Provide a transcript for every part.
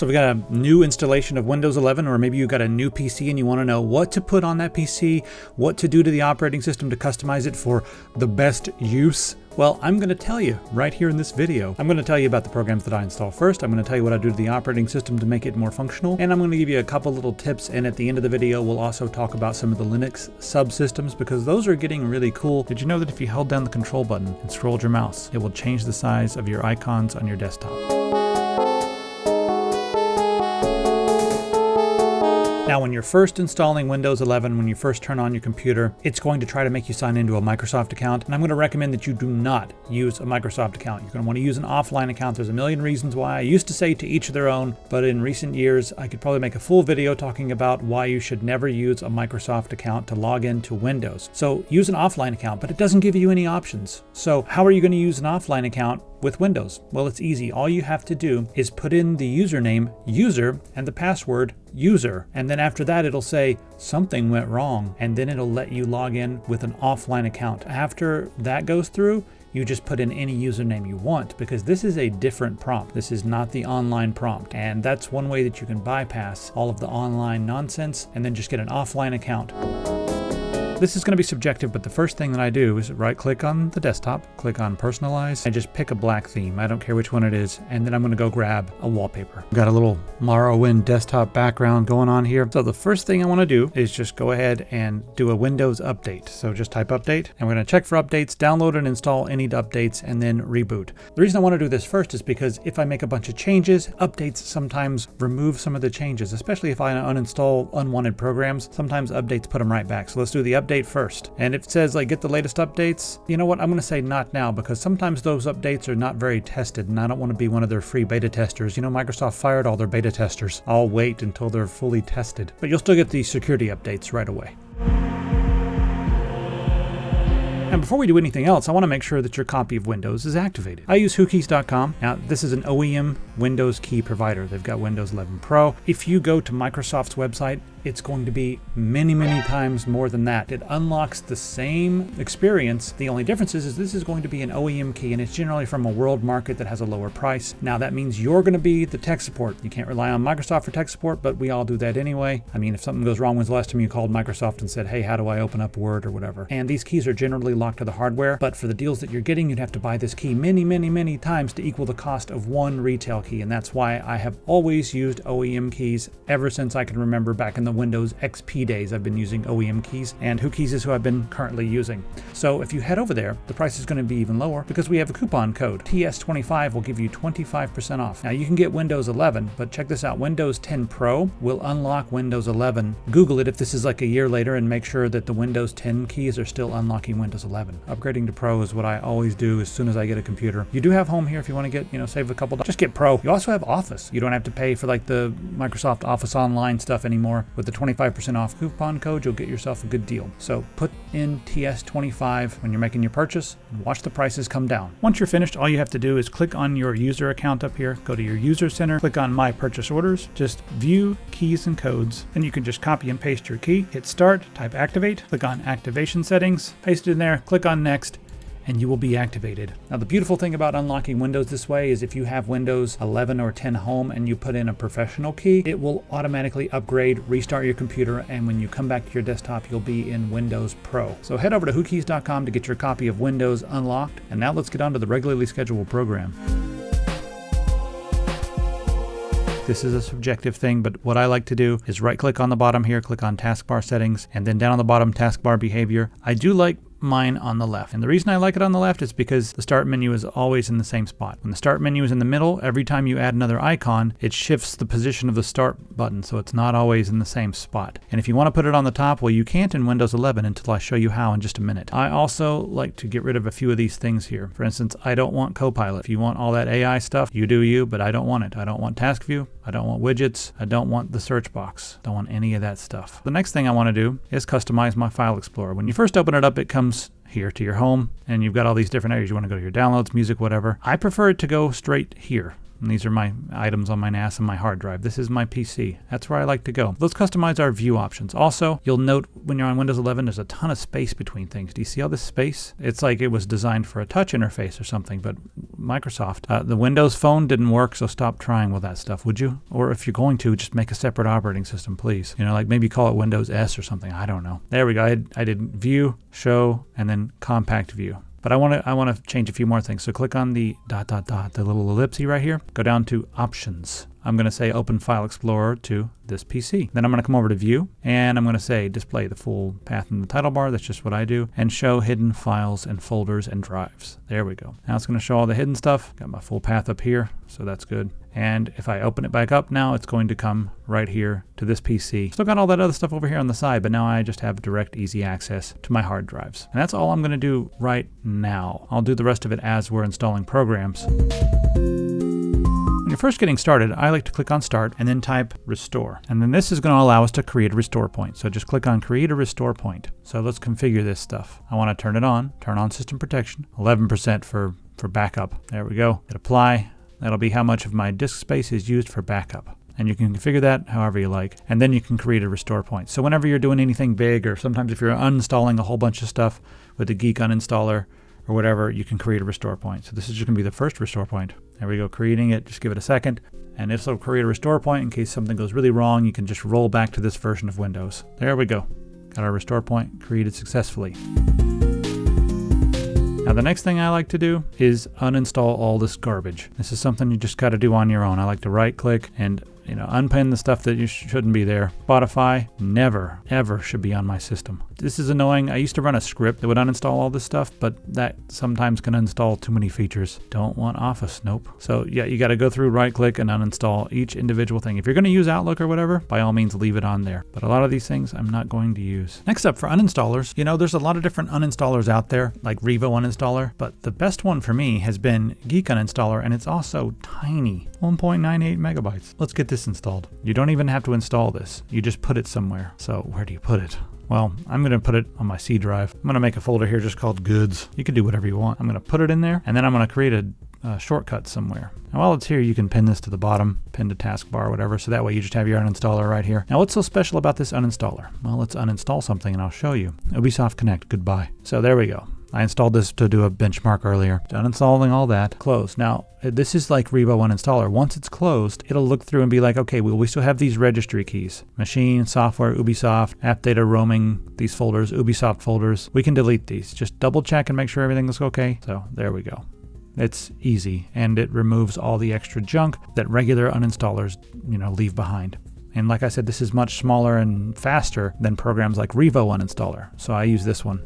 So we got a new installation of Windows 11, or maybe you got a new PC and you want to know what to put on that PC, what to do to the operating system to customize it for the best use. Well, I'm going to tell you right here in this video. I'm going to tell you about the programs that I install first. I'm going to tell you what I do to the operating system to make it more functional. And I'm going to give you a couple little tips. And at the end of the video, we'll also talk about some of the Linux subsystems because those are getting really cool. Did you know that if you held down the control button and scrolled your mouse, it will change the size of your icons on your desktop? Now, when you're first installing Windows 11, when you first turn on your computer, it's going to try to make you sign into a Microsoft account. And I'm going to recommend that you do not use a Microsoft account. You're going to want to use an offline account. There's a million reasons why. I used to say to each their own, but in recent years, I could probably make a full video talking about why you should never use a Microsoft account to log into Windows. So use an offline account, but it doesn't give you any options. So how are you going to use an offline account with Windows? Well, it's easy. All you have to do is put in the username user and the password user. And then after that, it'll say something went wrong. And then it'll let you log in with an offline account. After that goes through, you just put in any username you want because this is a different prompt. This is not the online prompt. And that's one way that you can bypass all of the online nonsense and then just get an offline account. This is going to be subjective, but the first thing that I do is right click on the desktop, click on personalize, and just pick a black theme. I don't care which one it is. And then I'm going to go grab a wallpaper. Got a little Morrowind desktop background going on here. So the first thing I want to do is just go ahead and do a Windows update. So just type update, and we're going to check for updates, download and install any updates, and then reboot. The reason I want to do this first is because if I make a bunch of changes, updates sometimes remove some of the changes, especially if I uninstall unwanted programs. Sometimes updates put them right back. So let's do the update first. And if it says like get the latest updates, you know what, I'm going to say not now because sometimes those updates are not very tested and I don't want to be one of their free beta testers. You know, Microsoft fired all their beta testers. I'll wait until they're fully tested, but you'll still get the security updates right away. And before we do anything else, I want to make sure that your copy of Windows is activated. I use Whokeys.com. Now, this is an OEM Windows key provider. They've got Windows 11 Pro. If you go to Microsoft's website, it's going to be many, many times more than that. It unlocks the same experience. The only difference is this is going to be an OEM key, and it's generally from a world market that has a lower price. Now, that means you're going to be the tech support. You can't rely on Microsoft for tech support, but we all do that anyway. I mean, if something goes wrong, when's the last time you called Microsoft and said, hey, how do I open up Word or whatever? And these keys are generally locked to the hardware, but for the deals that you're getting, you'd have to buy this key many, many, many times to equal the cost of one retail key. And that's why I have always used OEM keys ever since I can remember back in the Windows XP days. I've been using OEM keys, and Whokeys is who I've been currently using. So if you head over there, the price is going to be even lower because we have a coupon code. TS25 will give you 25% off. Now you can get Windows 11, but check this out. Windows 10 Pro will unlock Windows 11. Google it if this is like a year later and make sure that the Windows 10 keys are still unlocking Windows 11. Upgrading to Pro is what I always do as soon as I get a computer. You do have Home here if you want to get, save a couple dollars. Just get Pro. You also have Office. You don't have to pay for like the Microsoft Office Online stuff anymore. With the 25% off coupon code, you'll get yourself a good deal. So put in TS25 when you're making your purchase and watch the prices come down. Once you're finished, all you have to do is click on your user account up here, go to your user center, click on My Purchase Orders, just view keys and codes, and you can just copy and paste your key, hit start, type activate, click on activation settings, paste it in there, click on next, and you will be activated. Now, the beautiful thing about unlocking Windows this way is if you have Windows 11 or 10 Home and you put in a professional key, it will automatically upgrade, restart your computer, and when you come back to your desktop, you'll be in Windows Pro. So head over to Whokeys.com to get your copy of Windows unlocked. And now let's get on to the regularly scheduled program. This is a subjective thing, but what I like to do is right click on the bottom here, click on taskbar settings, and then down on the bottom taskbar behavior. I do like mine on the left. And the reason I like it on the left is because the start menu is always in the same spot. When the start menu is in the middle, every time you add another icon, it shifts the position of the start button, so it's not always in the same spot. And if you want to put it on the top, well, you can't in Windows 11 until I show you how in just a minute. I also like to get rid of a few of these things here. For instance, I don't want Copilot. If you want all that AI stuff, you do you, but I don't want it. I don't want task view. I don't want widgets. I don't want the search box. Don't want any of that stuff. The next thing I want to do is customize my file explorer. When you first open it up, it comes here to your home, and you've got all these different areas. You want to go to your downloads, music, whatever. I prefer it to go straight here. And these are my items on my NAS and my hard drive. This is my PC. That's where I like to go. Let's customize our view options. Also, you'll note when you're on Windows 11, there's a ton of space between things. Do you see all this space? It's like it was designed for a touch interface or something, but Microsoft, the Windows Phone didn't work, so stop trying with that stuff, would you? Or if you're going to, just make a separate operating system, please. You know, like maybe call it Windows S or something. I don't know. There we go. I did view, show, and then compact view. But I want to change a few more things. So click on the ... the little ellipse right here. Go down to Options. I'm going to say Open File Explorer to this PC. Then I'm going to come over to View, and I'm going to say Display the full path in the title bar. That's just what I do. And Show Hidden Files and Folders and Drives. There we go. Now it's going to show all the hidden stuff. Got my full path up here, so that's good. And if I open it back up now, it's going to come right here to this PC. Still got all that other stuff over here on the side, but now I just have direct, easy access to my hard drives. And that's all I'm going to do right now. I'll do the rest of it as we're installing programs. When you're first getting started, I like to click on Start and then type Restore. And then this is going to allow us to create a restore point. So just click on Create a Restore Point. So let's configure this stuff. I want to turn on System Protection, 11% for backup. There we go. Hit Apply. That'll be how much of my disk space is used for backup. And you can configure that however you like. And then you can create a restore point. So whenever you're doing anything big, or sometimes if you're uninstalling a whole bunch of stuff with the Geek uninstaller or whatever, you can create a restore point. So this is just going to be the first restore point. There we go, creating it. Just give it a second. And this will create a restore point in case something goes really wrong. You can just roll back to this version of Windows. There we go. Got our restore point created successfully. Now the next thing I like to do is uninstall all this garbage. This is something you just got to do on your own. I like to right click and unpin the stuff that you shouldn't be there. Spotify never, ever should be on my system. This is annoying. I used to run a script that would uninstall all this stuff, but that sometimes can install too many features. Don't want Office, nope. So yeah, you got to go through, right click, and uninstall each individual thing. If you're going to use Outlook or whatever, by all means leave it on there. But a lot of these things I'm not going to use. Next up, for uninstallers, there's a lot of different uninstallers out there, like Revo Uninstaller, but the best one for me has been Geek Uninstaller, and it's also tiny, 1.98 megabytes. Let's get this installed. You don't even have to install this. You just put it somewhere. So where do you put it? Well, I'm going to put it on my C drive. I'm going to make a folder here just called Goods. You can do whatever you want. I'm going to put it in there, and then I'm going to create a shortcut somewhere. Now while it's here, you can pin this to the bottom, pin to taskbar, whatever, so that way you just have your uninstaller right here. Now what's so special about this uninstaller? Well, let's uninstall something and I'll show you. Ubisoft Connect, goodbye. So there we go. I installed this to do a benchmark earlier. Done installing all that. Close. Now, this is like Revo Uninstaller. Once it's closed, it'll look through and be like, okay, well, we still have these registry keys. Machine, software, Ubisoft, app data roaming, these folders, Ubisoft folders. We can delete these. Just double check and make sure everything looks okay. So there we go. It's easy, and it removes all the extra junk that regular uninstallers, leave behind. And like I said, this is much smaller and faster than programs like Revo Uninstaller. So I use this one.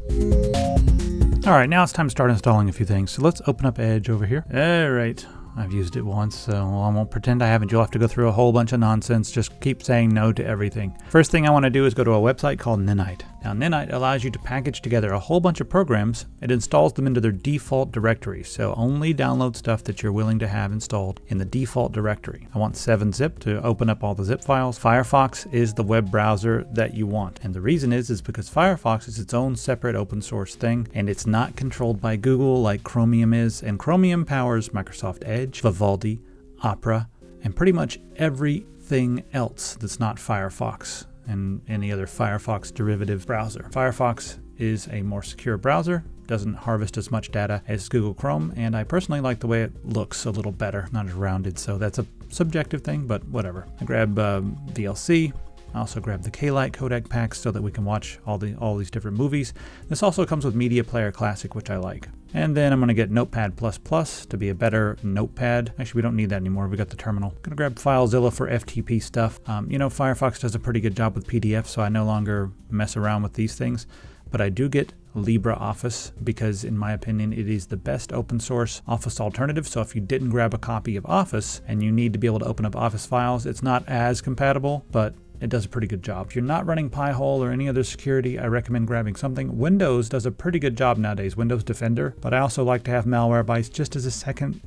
All right, now it's time to start installing a few things. So let's open up Edge over here. All right, I've used it once, so I won't pretend I haven't. You'll have to go through a whole bunch of nonsense. Just keep saying no to everything. First thing I want to do is go to a website called Ninite. Now, Ninite allows you to package together a whole bunch of programs. It installs them into their default directory, so only download stuff that you're willing to have installed in the default directory. I want 7-zip to open up all the zip files. Firefox is the web browser that you want, and the reason is because Firefox is its own separate open source thing, and it's not controlled by Google like Chromium is, and Chromium powers Microsoft Edge, Vivaldi, Opera, and pretty much everything else that's not Firefox and any other Firefox derivative browser. Firefox is a more secure browser, doesn't harvest as much data as Google Chrome, and I personally like the way it looks a little better, not as rounded, so that's a subjective thing, but whatever. I grab VLC. I also grab the K-Lite codec packs so that we can watch all these different movies. This also comes with Media Player Classic, which I like. And then I'm going to get Notepad++ to be a better notepad. Actually, we don't need that anymore. We got the terminal. I'm going to grab FileZilla for FTP stuff. Firefox does a pretty good job with PDF, so I no longer mess around with these things. But I do get LibreOffice because, in my opinion, it is the best open source Office alternative. So if you didn't grab a copy of Office and you need to be able to open up Office files, it's not as compatible, but it does a pretty good job. If you're not running Pi-hole or any other security, I recommend grabbing something. Windows does a pretty good job nowadays, Windows Defender, but I also like to have Malwarebytes just as a second,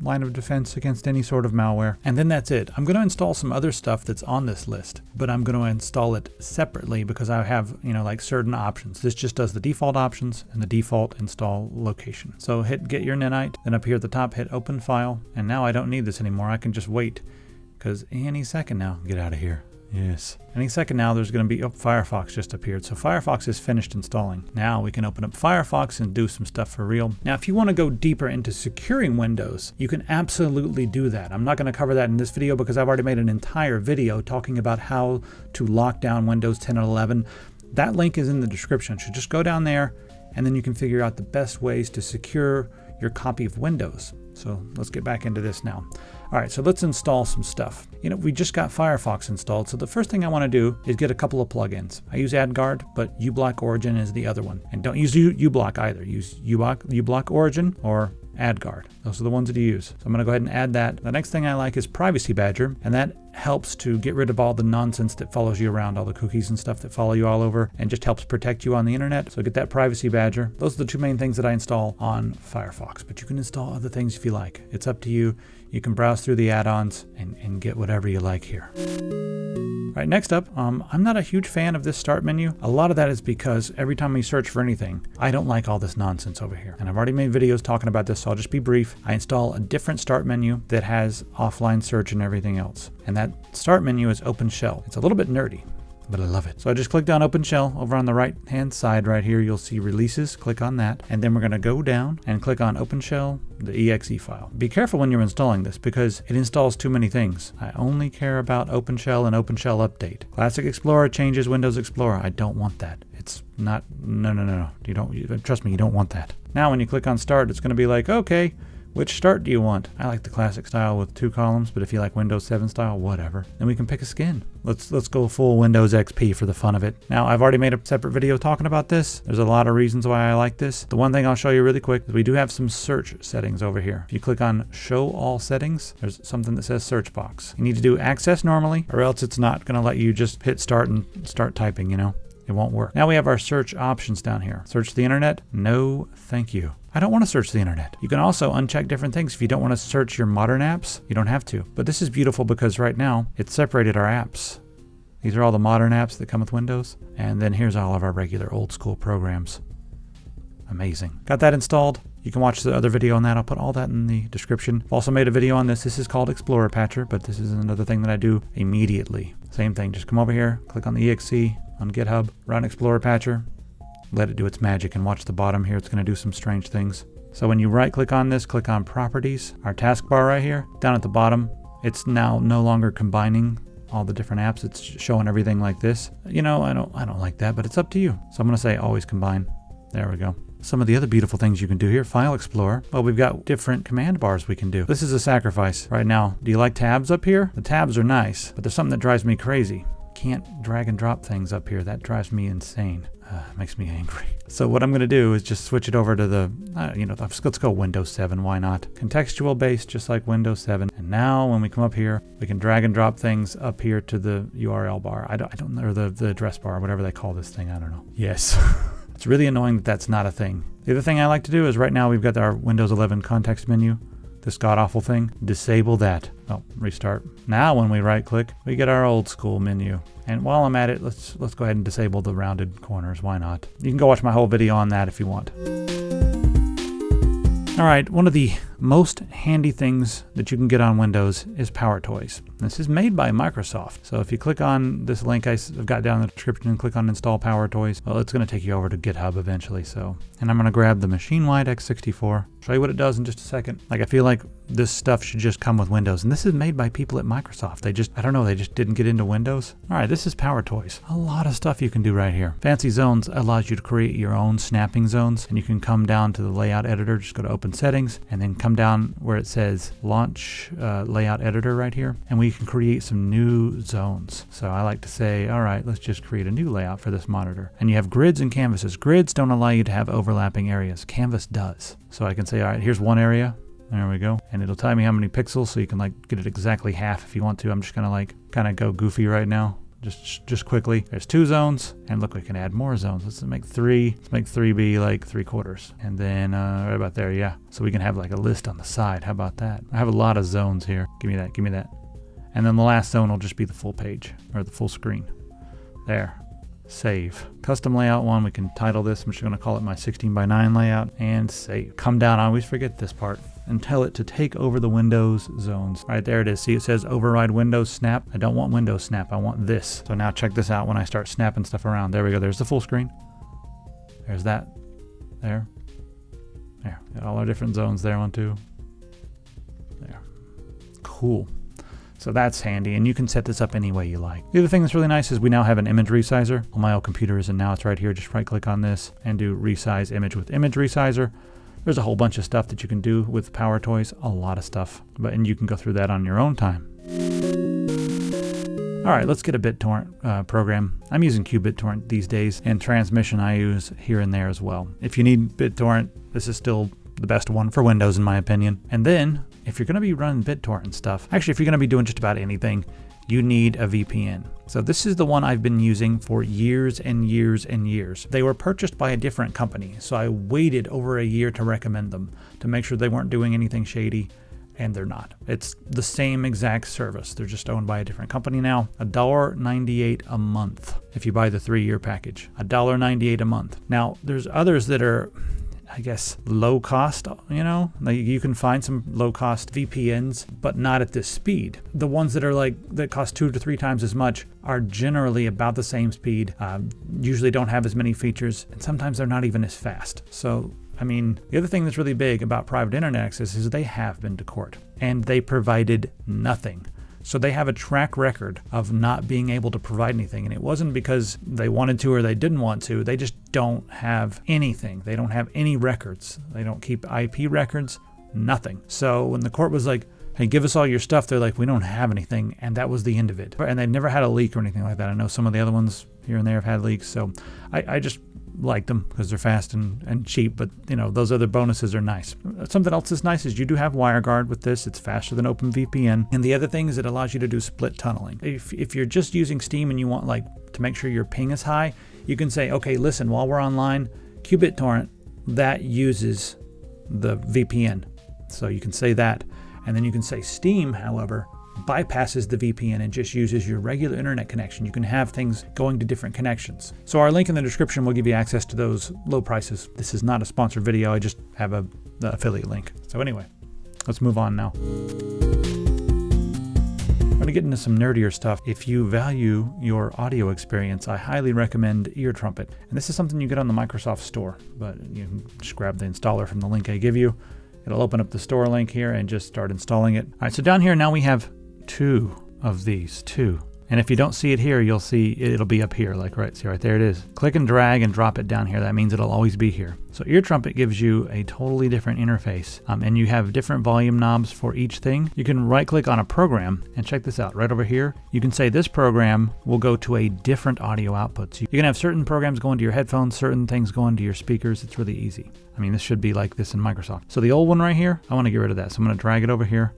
line of defense against any sort of malware. And then that's it. I'm going to install some other stuff that's on this list, but I'm going to install it separately because I have, like certain options. This just does the default options and the default install location. So hit get your Ninite, then up here at the top, hit open file. And now I don't need this anymore. I can just wait because any second now, get out of here. Yes. Any second now, there's going to be, Firefox just appeared. So Firefox is finished installing. Now we can open up Firefox and do some stuff for real. Now, if you want to go deeper into securing Windows, you can absolutely do that. I'm not going to cover that in this video because I've already made an entire video talking about how to lock down Windows 10 and 11. That link is in the description. So just go down there and then you can figure out the best ways to secure your copy of Windows. So let's get back into this now. All right, so let's install some stuff. We just got Firefox installed, so the first thing I want to do is get a couple of plugins. I use AdGuard, but uBlock Origin is the other one. And don't use uBlock either. Use uBlock Origin or AdGuard. Those are the ones that you use. So I'm going to go ahead and add that. The next thing I like is Privacy Badger, and that helps to get rid of all the nonsense that follows you around, all the cookies and stuff that follow you all over, and just helps protect you on the internet. So get that Privacy Badger. Those are the two main things that I install on Firefox, but you can install other things if you like. It's up to you. You can browse through the add-ons and get whatever you like here. All right, next up, I'm not a huge fan of this start menu. A lot of that is because every time we search for anything, I don't like all this nonsense over here. And I've already made videos talking about this, so I'll just be brief. I install a different start menu that has offline search and everything else. And that start menu is openshell. It's a little bit nerdy, but I love it. So I just clicked on openshell. Over on the right hand side right here, you'll see releases. Click on that. And then we're going to go down and click on openshell, the exe file. Be careful when you're installing this because it installs too many things. I only care about openshell and openshell update. Classic Explorer changes Windows Explorer. I don't want that. It's not, no. Trust me, you don't want that. Now when you click on start, it's going to be like, okay, which start do you want? I like the classic style with 2 columns, but if you like Windows 7 style, whatever. Then we can pick a skin. Let's go full Windows XP for the fun of it. Now, I've already made a separate video talking about this. There's a lot of reasons why I like this. The one thing I'll show you really quick is we do have some search settings over here. If you click on Show All Settings, there's something that says Search Box. You need to do Access normally, or else it's not going to let you just hit start and start typing, It won't work. Now we have our search options down here. Search the internet? No, thank you. I don't want to search the internet. You can also uncheck different things. If you don't want to search your modern apps, you don't have to. But this is beautiful because right now it's separated our apps. These are all the modern apps that come with Windows. And then here's all of our regular old school programs. Amazing. Got that installed. You can watch the other video on that. I'll put all that in the description. I've also made a video on this. This is called Explorer Patcher, but this is another thing that I do immediately. Same thing. Just come over here, click on the exe on GitHub, run Explorer Patcher, let it do its magic, and watch the bottom here. It's going to do some strange things. So when you right click on this, click on Properties, our taskbar right here, down at the bottom, it's now no longer combining all the different apps. It's showing everything like this. I don't like that, but it's up to you. So I'm going to say always combine. There we go. Some of the other beautiful things you can do here, File Explorer. Well, we've got different command bars we can do. This is a sacrifice right now. Do you like tabs up here? The tabs are nice, but there's something that drives me crazy. Can't drag and drop things up here. That drives me insane. Makes me angry. So what I'm going to do is just switch it over to the, let's go Windows 7. Why not? Contextual based, just like Windows 7. And now when we come up here, we can drag and drop things up here to the URL bar. I don't know, or the address bar, whatever they call this thing. I don't know. Yes. It's really annoying that that's not a thing. The other thing I like to do is right now we've got our Windows 11 context menu. This god-awful thing. Disable that. Oh, restart. Now when we right-click, we get our old school menu. And while I'm at it, let's go ahead and disable the rounded corners. Why not? You can go watch my whole video on that if you want. All right, one of the most handy things that you can get on Windows is PowerToys. This is made by Microsoft. So if you click on this link I've got down in the description and click on Install PowerToys, well, it's going to take you over to GitHub eventually. And I'm going to grab the machine-wide x64. Show you what it does in just a second. I feel like this stuff should just come with Windows. And this is made by people at Microsoft. They just didn't get into Windows. All right, this is PowerToys. A lot of stuff you can do right here. Fancy Zones allows you to create your own snapping zones. And you can come down to the layout editor, just go to Open Settings, and then come down where it says Launch Layout Editor right here. And we can create some new zones. So I like to say, all right, let's just create a new layout for this monitor. And you have grids and canvases. Grids don't allow you to have overlapping areas. Canvas does. So I can say, all right, here's one area. There we go. And it'll tell me how many pixels, so you can get it exactly half if you want to. I'm just gonna kind of go goofy right now. just quickly. There's 2 zones, and look, we can add more zones. Let's make 3. Let's make 3 be like 3/4. And then right about there, yeah. So we can have like a list on the side. How about that? I have a lot of zones here. Give me that, give me that. And then the last zone will just be the full page, or the full screen. There. Save. Custom layout one, we can title this. I'm just going to call it my 16:9 layout, and save. Come down, I always forget this part, and tell it to take over the Windows zones. All right, there it is. See, it says override Windows Snap. I don't want Windows Snap, I want this. So now check this out when I start snapping stuff around. There we go, there's the full screen. There's that. There. There. Got all our different zones there, 1, 2. There. Cool. So that's handy, and you can set this up any way you like. The other thing that's really nice is we now have an image resizer on my old computers, and now it's right here. Just right click on this and do resize image with image resizer. There's a whole bunch of stuff that you can do with PowerToys, a lot of stuff, and you can go through that on your own time. All right, let's get a BitTorrent program. I'm using QBitTorrent these days, and transmission I use here and there as well. If you need BitTorrent, this is still the best one for Windows in my opinion. And then if you're going to be running BitTorrent and stuff, actually if you're going to be doing just about anything, you need a VPN. So this is the one I've been using for years and years and years. They were purchased by a different company, so I waited over a year to recommend them to make sure they weren't doing anything shady, and they're not. It's the same exact service. They're just owned by a different company now. $1.98 a month if you buy the 3-year package. $1.98 a month. Now there's others that are, I guess, low cost, you know, like you can find some low cost VPNs, but not at this speed. The ones that are that cost 2 to 3 times as much are generally about the same speed, usually don't have as many features, and sometimes they're not even as fast. So, I mean, the other thing that's really big about private internet access is they have been to court, and they provided nothing. So they have a track record of not being able to provide anything. And it wasn't because they wanted to or they didn't want to. They just don't have anything. They don't have any records. They don't keep IP records, nothing. So when the court was like, hey, give us all your stuff, they're like, we don't have anything. And that was the end of it. And they've never had a leak or anything like that. I know some of the other ones here and there have had leaks. So I just like them because they're fast and cheap, but you know, those other bonuses are nice. Something else that's nice is you do have WireGuard with this. It's faster than OpenVPN. And the other thing is it allows you to do split tunneling. If you're just using Steam and you want to make sure your ping is high, you can say, okay, listen, while we're online, QBitTorrent, that uses the VPN. So you can say that. And then you can say Steam, however, bypasses the VPN and just uses your regular internet connection. You can have things going to different connections. So our link in the description will give you access to those low prices. This is not a sponsored video. I just have the affiliate link. So anyway, let's move on now. I'm going to get into some nerdier stuff. If you value your audio experience, I highly recommend EarTrumpet. And this is something you get on the Microsoft Store, but you can just grab the installer from the link I give you. It'll open up the store link here and just start installing it. All right, so down here now we have 2 of these, 2. And if you don't see it here, you'll see it'll be up here, see right there it is. Click and drag and drop it down here. That means it'll always be here. So EarTrumpet gives you a totally different interface, and you have different volume knobs for each thing. You can right click on a program and check this out right over here. You can say this program will go to a different audio output. So you can have certain programs going to your headphones, certain things going to your speakers. It's really easy. I mean, this should be like this in Microsoft. So the old one right here, I want to get rid of that. So I'm going to drag it over here.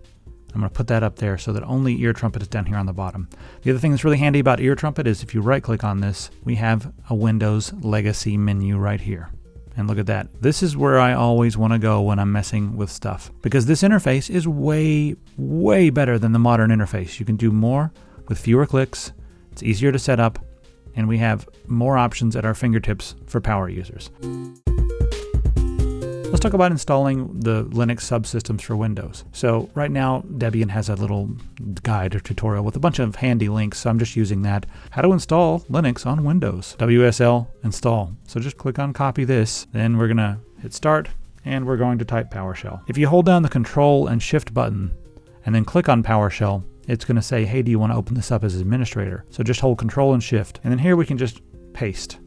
I'm going to put that up there so that only EarTrumpet is down here on the bottom. The other thing that's really handy about EarTrumpet is if you right click on this, we have a Windows legacy menu right here. And look at that. This is where I always want to go when I'm messing with stuff, because this interface is way, way better than the modern interface. You can do more with fewer clicks. It's easier to set up, and we have more options at our fingertips for power users. Let's talk about installing the Linux subsystems for Windows. So right now, Debian has a little guide or tutorial with a bunch of handy links, so I'm just using that. How to install Linux on Windows. WSL install. So just click on copy this, then we're gonna hit start, and we're going to type PowerShell. If you hold down the Control and Shift button, and then click on PowerShell, it's gonna say, hey, do you wanna open this up as administrator? So just hold Control and Shift, and then here we can just paste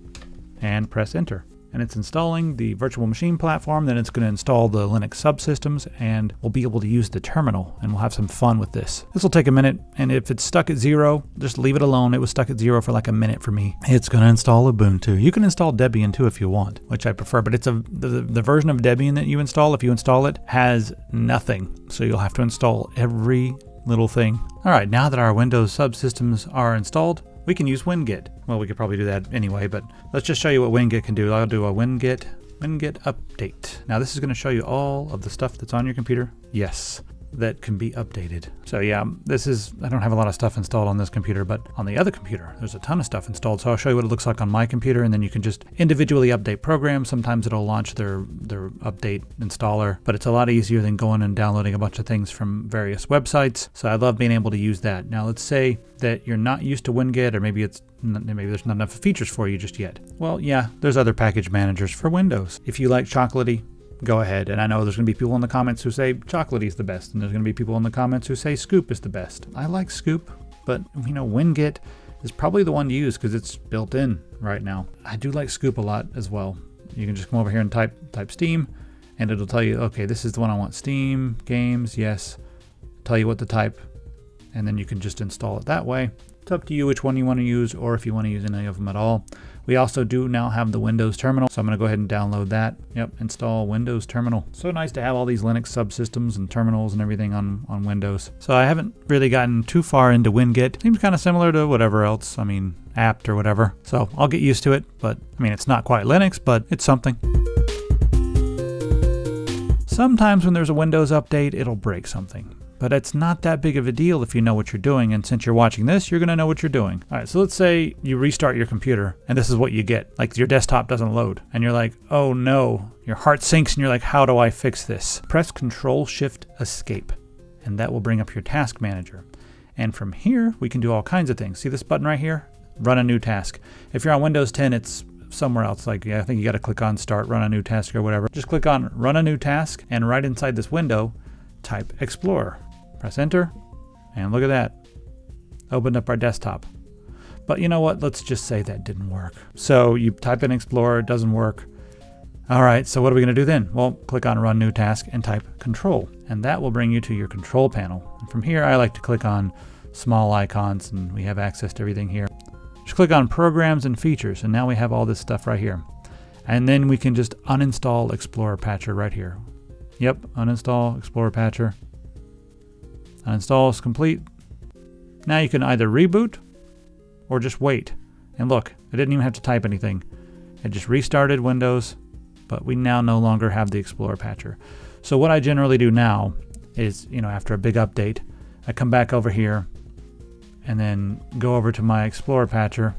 and press enter. And it's installing the virtual machine platform, then it's going to install the Linux subsystems, and we'll be able to use the terminal, and we'll have some fun with this. This will take a minute, and if it's stuck at 0, just leave it alone. It was stuck at 0 for like a minute for me. It's going to install Ubuntu. You can install Debian too if you want, which I prefer, but it's the version of Debian that you install, if you install it, has nothing. So you'll have to install every little thing. All right, now that our Windows subsystems are installed, we can use WinGet. Well, we could probably do that anyway, but let's just show you what WinGet can do. I'll do a WinGet update. Now this is going to show you all of the stuff that's on your computer. Yes, that can be updated. So yeah, I don't have a lot of stuff installed on this computer, but on the other computer, there's a ton of stuff installed. So I'll show you what it looks like on my computer, and then you can just individually update programs. Sometimes it'll launch their update installer, but it's a lot easier than going and downloading a bunch of things from various websites. So I love being able to use that. Now let's say that you're not used to WinGet, or maybe there's not enough features for you just yet. Well, yeah, there's other package managers for Windows. If you like chocolatey, go ahead. And I know there's going to be people in the comments who say chocolatey is the best, and there's going to be people in the comments who say Scoop is the best. I like Scoop, but WinGet is probably the one to use because it's built in right now. I do like Scoop a lot as well. You can just come over here and type Steam, and it'll tell you, okay, this is the one I want. Steam, games, yes. Tell you what to type, and then you can just install it that way. It's up to you which one you want to use, or if you want to use any of them at all. We also do now have the Windows terminal, so I'm going to go ahead and download that. Yep, install Windows terminal. So nice to have all these Linux subsystems and terminals and everything on Windows. So I haven't really gotten too far into WinGet. Seems kind of similar to whatever else, apt or whatever. So I'll get used to it, but it's not quite Linux, but it's something. Sometimes when there's a Windows update, it'll break something. But it's not that big of a deal if you know what you're doing, and since you're watching this, you're going to know what you're doing. All right, so let's say you restart your computer, and this is what you get. Like, your desktop doesn't load, and you're like, oh no. Your heart sinks, and you're like, how do I fix this? Press Control-Shift-Escape, and that will bring up your task manager. And from here, we can do all kinds of things. See this button right here? Run a new task. If you're on Windows 10, it's somewhere else. Like, I think you got to click on Start, Run a New Task, or whatever. Just click on Run a New Task, and right inside this window, type Explorer. Press enter, and look at that. Opened up our desktop. But you know what? Let's just say that didn't work. So you type in Explorer, it doesn't work. All right, so what are we going to do then? Well, click on Run New Task and type Control, and that will bring you to your control panel. And from here, I like to click on small icons, and we have access to everything here. Just click on Programs and Features, and now we have all this stuff right here. And then we can just uninstall Explorer Patcher right here. Yep, uninstall Explorer Patcher. Uninstall is complete. Now you can either reboot or just wait. And look, I didn't even have to type anything. It just restarted Windows, but we now no longer have the Explorer Patcher. So what I generally do now is, after a big update, I come back over here and then go over to my Explorer Patcher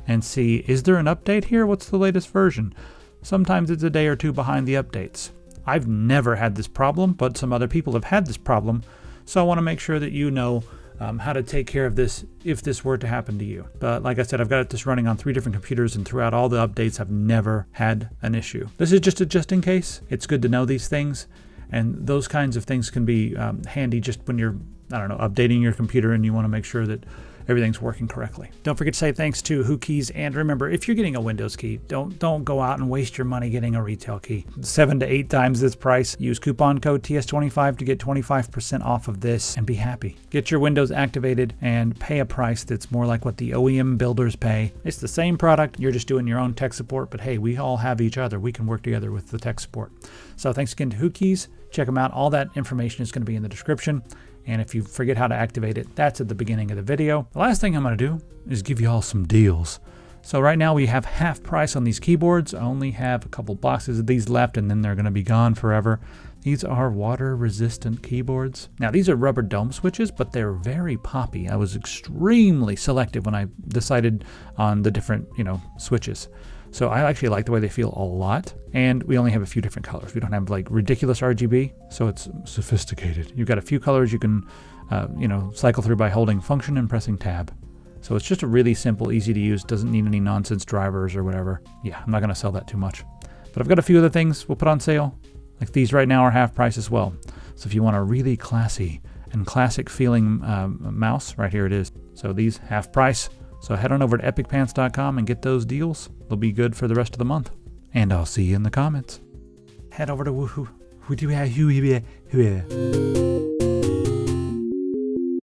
and see, is there an update here? What's the latest version? Sometimes it's a day or two behind the updates. I've never had this problem, but some other people have had this problem. So I want to make sure that you know how to take care of this if this were to happen to you. But like I said, I've got this running on 3 different computers, and throughout all the updates, I've never had an issue. This is just a just in case. It's good to know these things, and those kinds of things can be handy just when you're, updating your computer and you want to make sure that everything's working correctly. Don't forget to say thanks to Whokeys, and remember, if you're getting a Windows key, don't go out and waste your money getting a retail key. 7 to 8 times this price. Use coupon code TS25 to get 25% off of this and be happy. Get your Windows activated and pay a price that's more like what the OEM builders pay. It's the same product, you're just doing your own tech support, but hey, we all have each other. We can work together with the tech support. So thanks again to Whokeys. Check them out. All that information is going to be in the description. And if you forget how to activate it, that's at the beginning of the video. The last thing I'm going to do is give you all some deals. So right now we have half price on these keyboards. I only have a couple boxes of these left, and then they're going to be gone forever. These are water resistant keyboards. Now these are rubber dome switches, but they're very poppy. I was extremely selective when I decided on the different, switches. So I actually like the way they feel a lot, and we only have a few different colors. We don't have like ridiculous RGB, so it's sophisticated. You've got a few colors you can, cycle through by holding Function and pressing Tab. So it's just a really simple, easy to use, doesn't need any nonsense drivers or whatever. Yeah, I'm not gonna sell that too much. But I've got a few other things we'll put on sale. Like these right now are half price as well. So if you want a really classy and classic feeling mouse, right here it is. So these half price. So head on over to epicpants.com and get those deals. They'll be good for the rest of the month. And I'll see you in the comments. Head over to